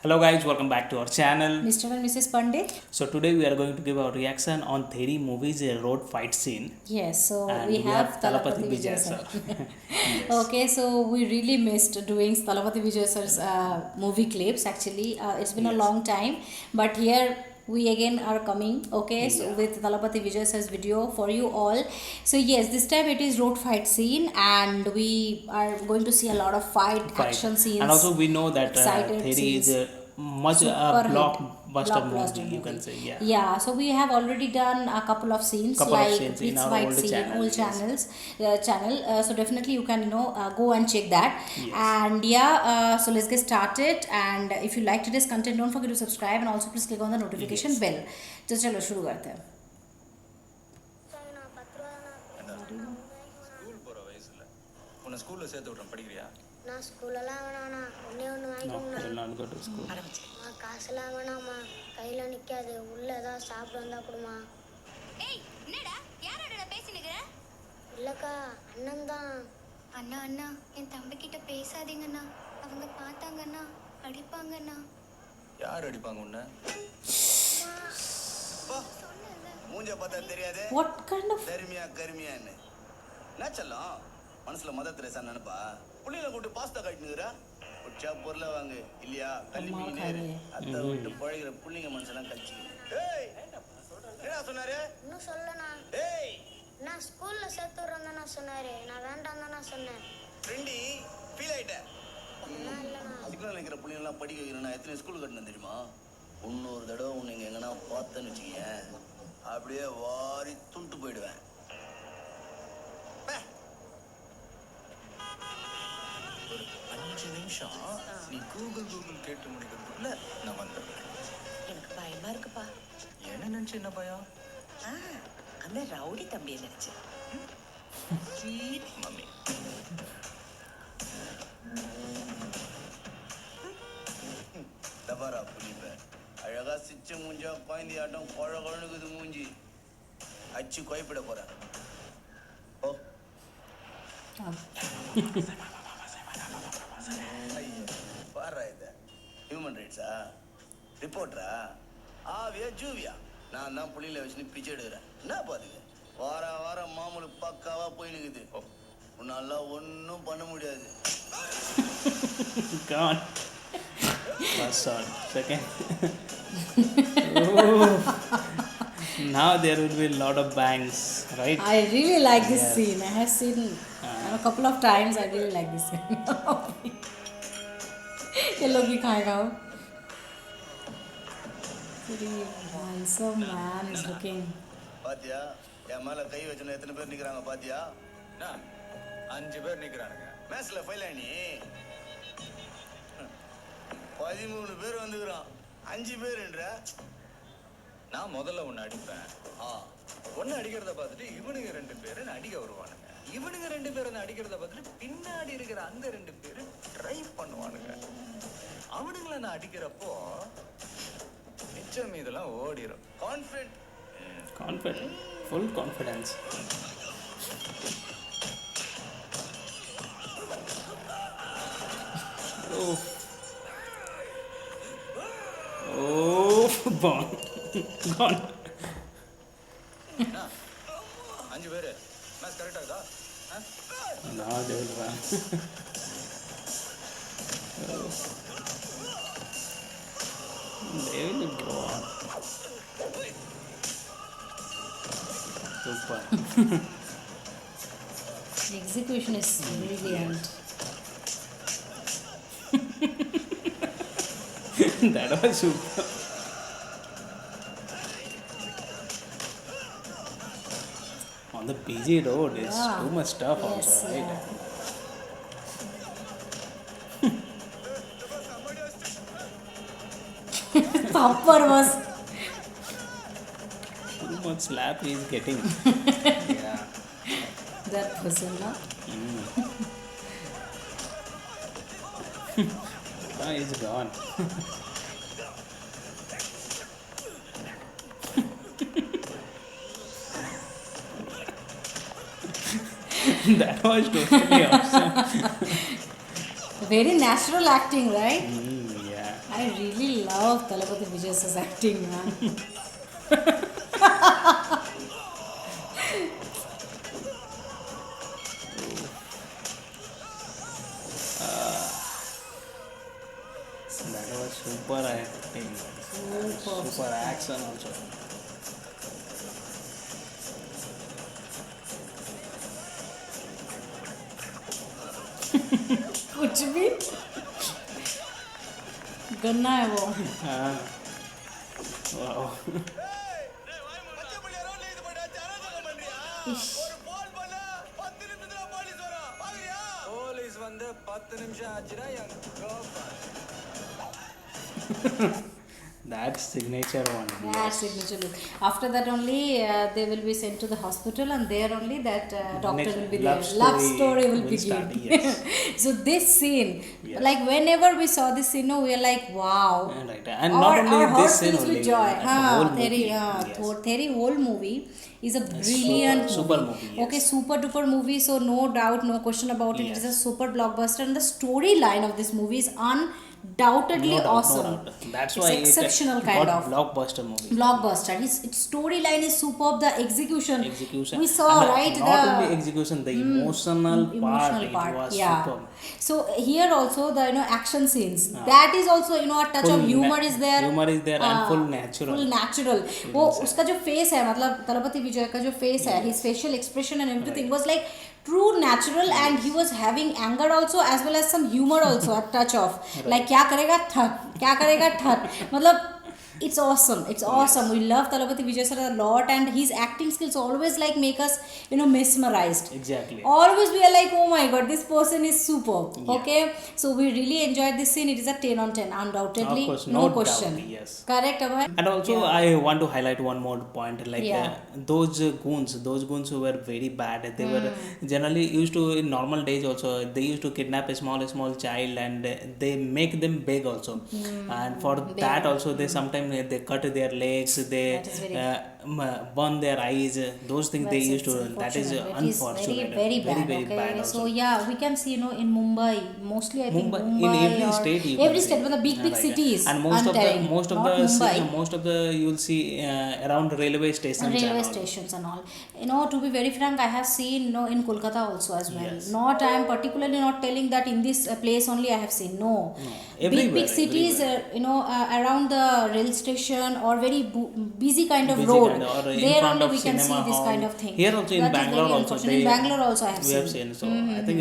Hello guys, welcome back to our channel. Mr. and Mrs. Pandey. So today we are going to give our reaction on Theri movie's road fight scene, Yes, so we and we have have Talapati Talapati Vijay Vijay sir. sir. Yes. Okay, so we really missed doing Talapati Vijay sir's movie clips. Actually, it's been a Yes. long time, but here we again are coming. Okay, so Yeah. with Talapati Vijay sir's video for you all. So yes, this time it is road fight scene, and we are going to see a lot of fight action scenes. And also we know that excited Theri is scenes. a much Super hit blockbuster blockbuster movie, you can say. Yeah. Yeah, so we have already done a couple of scenes Couple of like scenes in Prince our White old scene, channel, old yes. channel. So definitely you can go and check that. Yes. And yeah, so let's get started. And if you like today's content, don't forget to subscribe and also please click on the notification Yes. bell. So चलो शुरू करते हैं. School போற வயசுல உன்னை ஸ்கூல்ல சேர்த்து விட்றேன் படிக்கிறியா? நான் ஸ்கூலெல்லாம் வேணாண்ணா ஒன்றே ஒன்று No, I வாங்கிக்கோங்கண்ணா. will not go to school. அம்மா காசுலாம் வேணாம்மா கையில் நிற்காது உள்ளே ஏதாவது சாப்பிட வந்தா கொடுமா. ஏய் என்னடா யாரோட பேசினுக்கிற இல்லைக்கா அண்ணன் தான். அண்ணா அண்ணா என் தம்பி கிட்ட பேசாதீங்கண்ணா அவங்க பார்த்தாங்கண்ணா அடிப்பாங்கண்ணா யார் அடிப்பாங்க உன்னை? மூஞ்ச பார்த்தா தெரியாது What kind of தருமியா கருமியான்னு என்ன செல்லம் மனசுல மதர் தெரேசா நினைப்பா புள்ளியில கூட்டு பாஸ்தா கட்டினுக்குறா உச்சா பொருளை வாங்கு இல்லையா கல்வி அம்மா நேரு காலே. அத்தை விட்டு பழகிற புள்ளிங்க மனசெல்லாம் கழிச்சு ஏய் என்ன சொன்னாரு? இன்னும் சொல்லண்ணா. ஏய் நான் ஸ்கூலில் சேர்த்து விட்றேன் தானே சொன்னார். நான் வேண்டாம் தானே சொன்னேன். ஃப்ரெண்டி ஃபீல் ஆயிட்டேன். அதெல்லாம் இல்லைண்ணா. சிக்னல் நிற்கிற பிள்ளைங்களாம் படிக்க வைக்கிறேன்னா எத்தனை ஸ்கூல் கட்டணும் தெரியுமா? இன்னொரு தடவை உன்னை இங்கே எங்கன்னா பார்த்தேன்னு வச்சுக்கேன் அப்படியே வாரி துண்டு போயிடுவேன். ஒரு 5 நிமிஷம் நீ கூகுள் கேட்டு முடிக்கிறதுக்குள்ள நான் வந்துடுறேன். எனக்கு பயமா இருக்குப்பா. என்ன நினைச்சு என்ன பயம்? ஆ, அந்த ரவுடி தம்பியை நினைச்சேன். Sweet mummy. தபாரா புளிப்ப அழகா சிச்ச மூஞ்சா பாய்ந்தி ஆட்டம் குழ குழனுக்குது மூஞ்சி அச்சு குழப்பிட போறேன். ஓ ஐயோ பாரு இத ஹியூமன் ரைட்ஸா ரிப்போர்ட்டரா ஆவியா ஜூவியா நான் தான் புள்ளியில வச்சுன்னு பிச்சை எடுக்கிறேன். என்ன பாத்துக்க வாரம் மாமூலு பக்காவா போய் நிக்குது. உன்னால ஒன்றும் பண்ண முடியாது. Gone. First shot. Second. Oh. Now there will be a lot of bangs, right? I really like this Yes. scene. I have seen a couple of times. I really like this scene. ये लोग भी खाएगा वो. Pretty handsome man is looking. பாத்தியா என் மேல கை வச்சுன்னு எத்தனை பேர் நிக்கிறாங்க பாத்தியா? 5 பேர் நிக்கிறானுங்க. மேட்ச்ல ஃபைல் ஆனி 13 பேர் வந்துக்கிறான். 5 பேர்ன்ற நான் முதல்ல ஒன்னு அடிப்பேன். ஒன்னு அடிக்கிறத பார்த்துட்டு இவனுங்க 2 பேர் அடிக்க வருவானுங்க. இவனுங்க 2 பேர் அடிக்கிறத பார்த்துட்டு பின்னாடி இருக்கிற அந்த 2 பேர் ட்ரை பண்ணுவானுங்க. அவனுங்களை நான் அடிக்கிறப்போ மிச்சம் இதெல்லாம் ஓடிரும். Confident Confident. Full confidence. Oh. Oh, gone. Gone. 5 பேர் மேட்ச் கரெக்டா இருக்கா? Now they will run. Oh. They will go on. Super. The execution is brilliant. That was super. On the PG road is Yeah. too much stuff Yes, also, right? yeah. Thumper was Too much slap he is getting. Yeah. that person, no? Ah, he's gone. That was totally awesome. Very natural acting, right? Yeah. I I really love Talapati Vijay's acting, man. That was super acting. Super action also. कुछ भी गन्ना है वो. हाँ. Wow. इश. Police வந்து 10 நிமிஷம் ஆச்சுன்னா என் girlfriend. That signature one. That signature look. After that only they will be sent to the hospital, and there only that doctor Next will be love there. Love story story will will begin. start, yes. So this scene, Yes. like whenever we saw this scene, no, we are like, wow. Right. And not only our heart this scene fills with only. joy. The whole Theri, movie. Yes. Theri whole movie is a brilliant super movie, yes. Okay, super duper movie. So no doubt, no question about it. It is a Yes. super blockbuster, and the storyline of this movie is undoubtedly No doubt, awesome. no doubt. That's It's why exceptional it kind got of blockbuster movie. blockbuster. Its storyline is superb. The execution we saw, And right? Not only execution, the emotional Emotional part. It was yeah. superb. So here also the action scenes, that is also a touch of humor is there. Humor is there and full natural. Full natural. वो उसका जो face है, मतलब तलपति विजय का जो face है, his facial expression and everything was like true natural, and he was having anger also as well as some humor also, a touch of like क्या करेगा ठर, मतलब it's awesome. It's awesome. We love Talapati Vijay sir a lot, and his acting skills always like make us mesmerized. Exactly. Always we are like, oh my god, this person is superb. Okay, so we really enjoyed this scene. It is a 10 on 10 undoubtedly. Of course, no no question. doubt, yes. Correct, Abhay? And also, I want to highlight one more point. Like Yeah. those goons who were very bad. They were generally used to, in normal days also, they used to kidnap a small child, and they make them beg also. And for that also, they sometimes they cut their legs, they That is very burn their eyes. Those things they used to. That is unfortunate. Very bad. Very Okay, bad so also. yeah, we can see in Mumbai, mostly I think Mumbai, Mumbai, in every or state you every can state, see. but the big Right. cities. And I'm telling, most of not Mumbai. the you will see around railway stations and Railway all. stations and all. To be very frank, I have seen in Kolkata also as well. Yes. Not I am particularly not telling that in this place only I have seen. No. Big Everywhere, cities, around the rail station or very busy kind of Busy road. kind of- or in There front only of we can see cinema this hall. kind of thing. Here also in That is Bangalore very also unfortunate. In Bangalore also I have we seen. have seen. So I think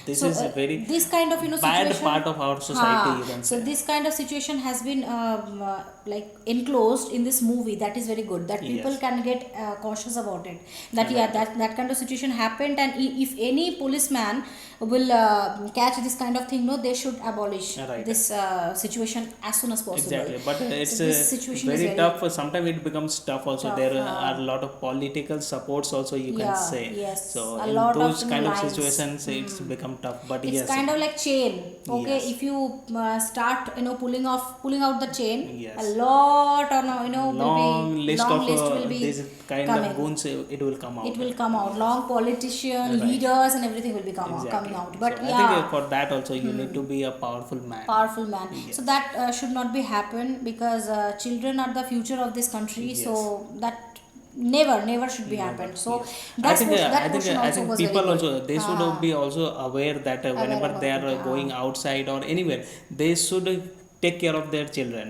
this So, is a very this kind of bad situation, part of our society. You can so say. this kind of situation has been like enclosed in this movie. That is very good, that people Yes. can get cautious about it, that that kind of situation happened, and if any policeman will catch this kind of thing, no, they should abolish Right. this situation as soon as possible. Exactly, but it's So this situation is very very tough. Sometimes it becomes tough also. Tough, There are a lot of political supports also, you can Yeah, say. yes. So A in lot of those kind of lines. situations, it's become tough. But It's yes, kind of like chain. Okay, Yes. if you start pulling out the chain, Yes. a lot will long be list long of list will be this kind coming. of goons. It will come out. It will come out. Long politician, Right. leaders, and everything will be coming Exactly. out. But so yeah, I think for that also you need to be a powerful man. powerful man. Yes. So that should not be happen, because children are the future of this country. Yes. So that never should be happened. So Yes. that I portion also think was people very good. also they should be also aware that whenever about they are it, going outside or anywhere, they should take care of their children.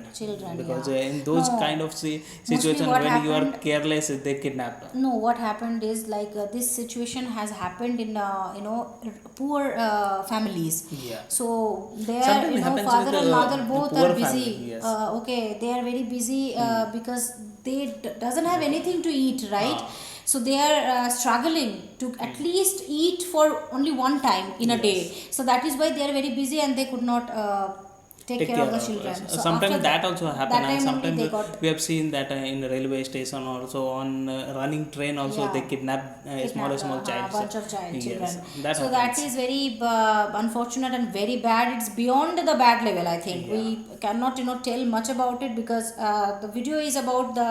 Because in those No. kind of situation what when you are happened- careless, they kidnap. No, what happened is like this situation has happened in poor families. Yeah. So their Sometimes it happens father with and the mother both poor are busy. family, yes. Okay, they are very busy because they doesn't have anything to eat, right? So they are struggling to at least eat for only one time in a day. So that is why they are very busy and they could not take care of the children. So sometimes after that also happen, that and time only sometimes they got we have seen that in railway station also, on running train also, Yeah. they kidnap small kidnap, child. bunch of children. Yes, So that is very unfortunate and very bad. It's beyond the bad level, I think. Yeah. We cannot tell much about it because the video is about the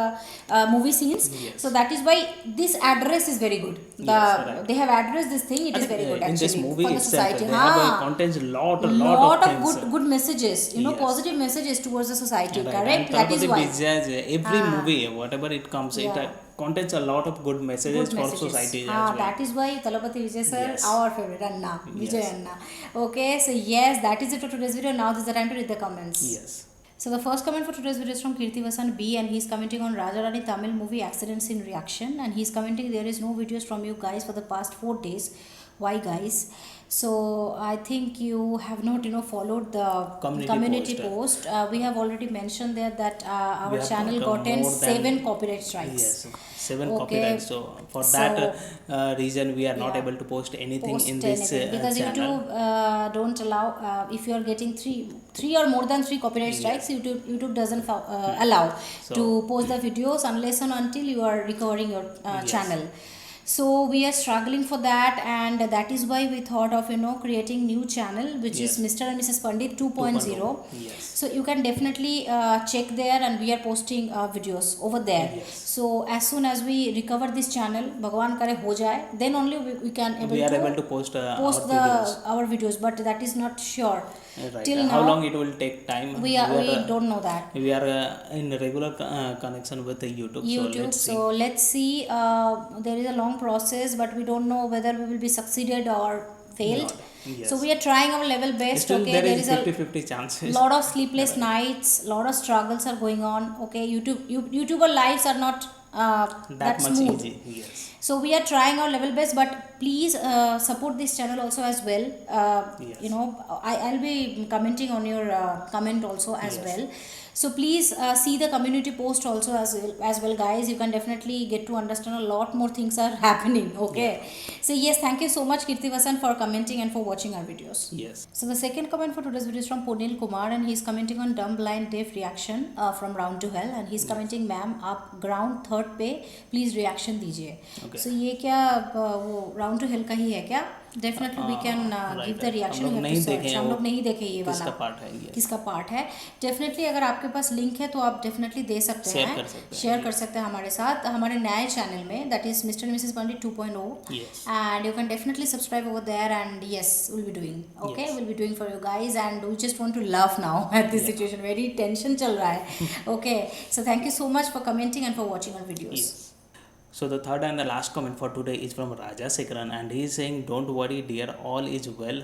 movie scenes. Yes. So that is why this address is very good. Yes, right. They have addressed this thing. It I is think, very good in actually this movie for the itself, society. they have contains lot of lot of things. good messages. messages, Yes. positive messages towards the society. Right. Correct. And That is Talapati why. Vijay's every movie, whatever it comes, it Yeah. contains a lot of good messages Good for messages. society as Ah, well. that is why Talapati Vijay sir, Yes. our favorite Anna, Vijay Yes. Anna. Okay, so yes, that is it for today's video. Now this is the time to read the comments. Yes. So the first comment for today's video is from Kirti Vasan B, and he's commenting on Raja Rani Tamil movie Accidents in Reaction, and he's commenting there is no videos from you guys for the past 4 days. Why, guys? So I think you have not followed the community post. We have already mentioned there that our We have channel got gotten more than- 7 copyright strikes. Yes, 7 Okay. copyrights. So for So, that reason, we are not yeah. able to post anything Post in this anything, because channel. YouTube don't allow if you are getting three or more than 3 copyright strikes. YouTube doesn't allow So- to post the videos unless and until you are recovering your Yes. channel. So we are struggling for that, and that is why we thought of creating new channel, which Yes. is Mr. and Mrs. Pandit 2.0. Yes. So you can definitely check there, and we are posting videos over there. Yes. So as soon as we recover this channel, Bhagwan kare ho jaye, then only we can We are able to post post our videos, but that is not sure. Right. Till How now, long it will take time? we don't know that. We are in regular connection with the YouTube. YouTube. So let's see. So let's see. There is a long process, but we don't know whether we will be succeeded or failed. Not. Yes. So we are trying our level best. Still, Okay, there is a 50-50 chances. lot of sleepless nights, lot of struggles are going on. Okay, YouTuber lives are not that much smooth. easy. Yes. So we are trying our level best, but please support this channel also as well. Yes. I'll be commenting on your comment also as Yes. well. So please see the community post also as well, guys. You can definitely get to understand a lot more things are happening. Okay. So yes, thank you so much, Kirti Vasan, for commenting and for watching our videos. Yes. So the second comment for today's video is from Punil Kumar, and he's commenting on dumb blind deaf reaction from Round to Hell, and he's commenting, ma'am आप ground third पे please reaction दीजिए. Okay. So ये क्या वो Round to Hell का ही है क्या? Definitely we can right, give the right. reaction. हम लोग You have नहीं to search. देखे हम वो लोग नहीं देखे ये किसका वाला part है, yes. किसका पार्ट है. डेफिनेटली अगर आपके पास लिंक है तो आप डेफिनेटली दे सकते Share हैं, कर सकते हैं, शेयर कर सकते हैं हमारे साथ हमारे नए चैनल में, that is mister and Mrs Pandit 2.0. Yes. And you can definitely subscribe over there, and yes, we'll be doing okay. Yes. We'll be doing for you guys, and we just want to laugh now at this situation. Very tension चल रहा है. Okay, so thank you so much for commenting and for watching our videos. Yes. So the third and the last comment for today is from Raja Sekran, and he is saying, "Don't worry, dear, all is well.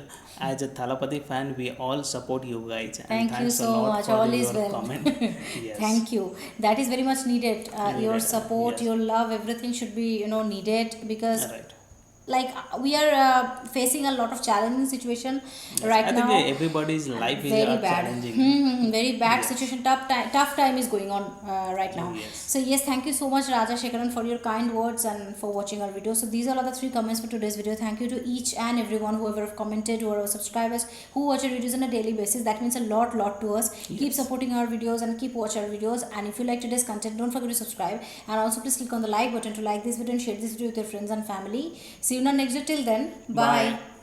As a Thalapathy fan, we all support you guys." And Thank you thanks so a lot much. for All is your well. comment. Yes. Thank you. That is very much needed. Your Needed, support, yes. your love, everything should be needed, because Right. like we are facing a lot of challenging situation right I now. think everybody's life is Very bad. challenging. Very bad Yes. situation. Tough time is going on right now. Yes. So yes, thank you so much, Raja Shekaran, for your kind words and for watching our video. So these are all the 3 comments for today's video. Thank you to each and everyone, whoever have commented, whoever subscribers who watch our videos on a daily basis. That means a lot to us. Keep supporting our videos and keep watching our videos. And if you like today's content, don't forget to subscribe, and also please click on the like button to like this video and share this video with your friends and family. See you in our next video. Till then, bye.